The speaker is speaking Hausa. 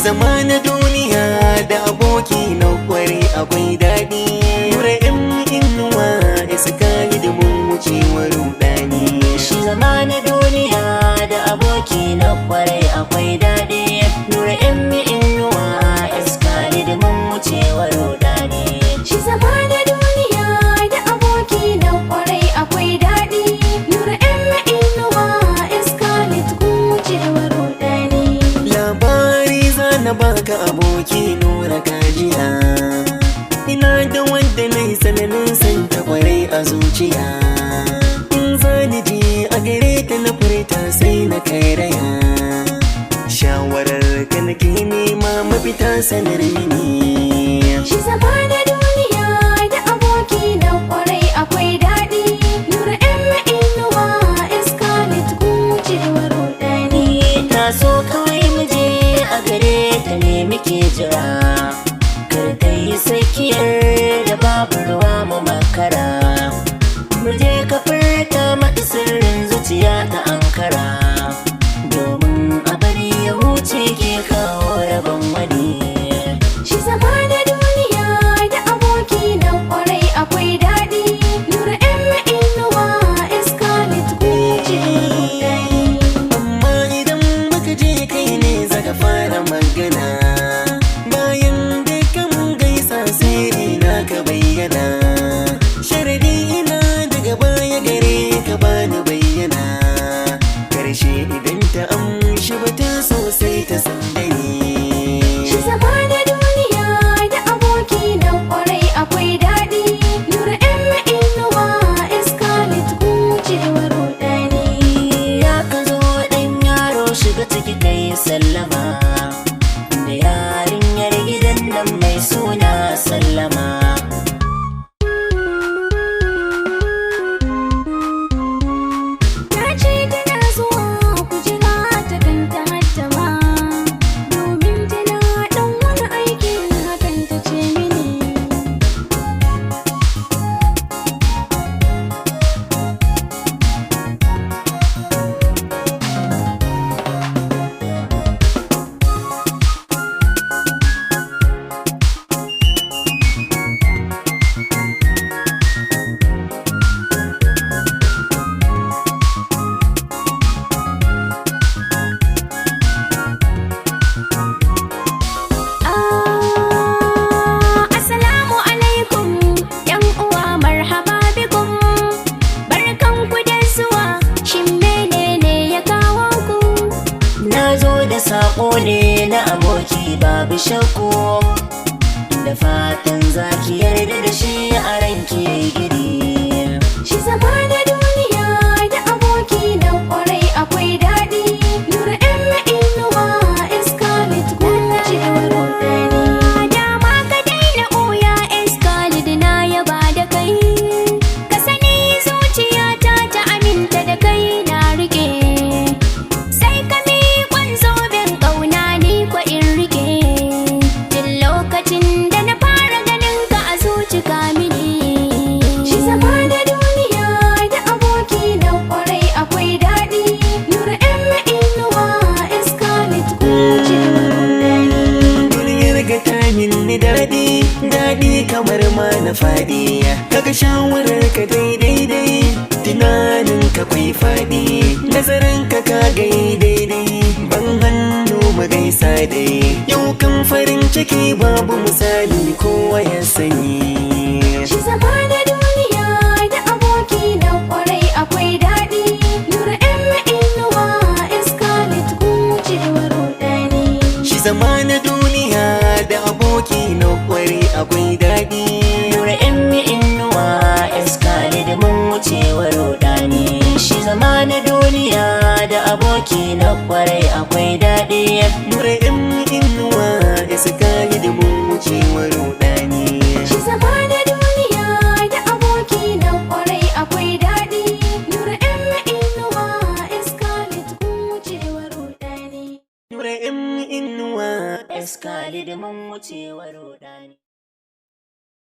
zama na duniya da aboki na kware akwai daɗi. Nura inuwa iska hidimin wucewa rudani. Shi zama na duniya da aboki na kware akwai daɗi. Nura inuwa iska hidimin wucewa rudani. Shi zama na duniya da aboki na kware akwai daɗi. Nura inuwa iska hidimin wucewa rudani. Labari zana baka aboki Nura kajiya. Ina da wanda na yi sananin santa kwarai a zuciya. In zani je a gare ta na furta sai na kai raya. Shawarar ka nake nema mafita sanar mini. Shi zama na duniya da aboki na kwarai akwai daɗi. Nura inuwa iska hidimin wucewa rudani. Ta so kawai muje a gare ta ne muke jira. Kar ta yi sakiyar da babu ruwa mu makara. Muje ka furta mata sirrin zuciya ta ankara. Domin a bari ya huce ke kawo rabon wani. Shi zama na duniya da aboki na kwarai akwai daɗi. Nura inuwa iska hidimin wucewa rudani. Amma idan muka je kai ne zaka fara magana. Bayan duka mun gaisa sirri na ka bayyana. Sharadi ina daga baya gare ka bani bayyana. Karshe idan ta amshi batun sosai ta sandani. Shi zama na duniya da aboki na kwarai akwai daɗi. Nura inuwa iska hidimin wucewa rudani. Ya ka zo ɗan yaro shiga ciki kai sallama. Da yarinyar gidan nan mai suna Sallama. Ta ce tana zuwa ku jira ta kanta hattama. Domin tana ɗan wani aikin hakan ta ce mini. Assalamu alaikum yan uwa marhaba bikum. Barkanku da zuwa, shin menene ya kawo ku? Na zo da saƙo ne na aboki babu shakku. Da fatan za ki yarda da shi a ranki gidi. Shi zama na duniya da aboki na kwarai akwai daɗi. Nura inuwa iska hidimin wucewa rudani. Dama ka daina ɓuya iska na yaba da kai. Ka sani zuciyata ta aminta da kai na rike. Sai ka miƙon zoben ƙauna ni kwa in rike. Duk lokacin da na fara ganin ka a zuci ka mini. Shi zama na duniya da aboki na kwarai akwai daɗi. Nura inuwa iska hidimin wucewa rudani. Duniyar ga ta ni daɗi, daɗi kamar ma na faɗi. Kaga shawarar ka daidai, tunanin ka kwai faɗi. Nazarin ka gai daidai, ban hannu mu gaisa dai. Yau kan farin ciki babu misali kowa ya sani. Shi zama na duniya da aboki na kwarai akwai daɗi. Nura inuwa iska hidimin wucewa rudani. Shi zama na duniya da aboki na kware akwai daɗi. Nura inuwa iska hidimin wucewa rudani. Shi zama na duniya da aboki na kwarai akwai daɗi. Nura inuwa iska hidimin wucewa rudani. Shi zama na duniya da aboki na kwarai akwai daɗi. Nura inuwa iska hidimin wucewa rudani. Nura inuwa Iska hidimin wucewa rudani.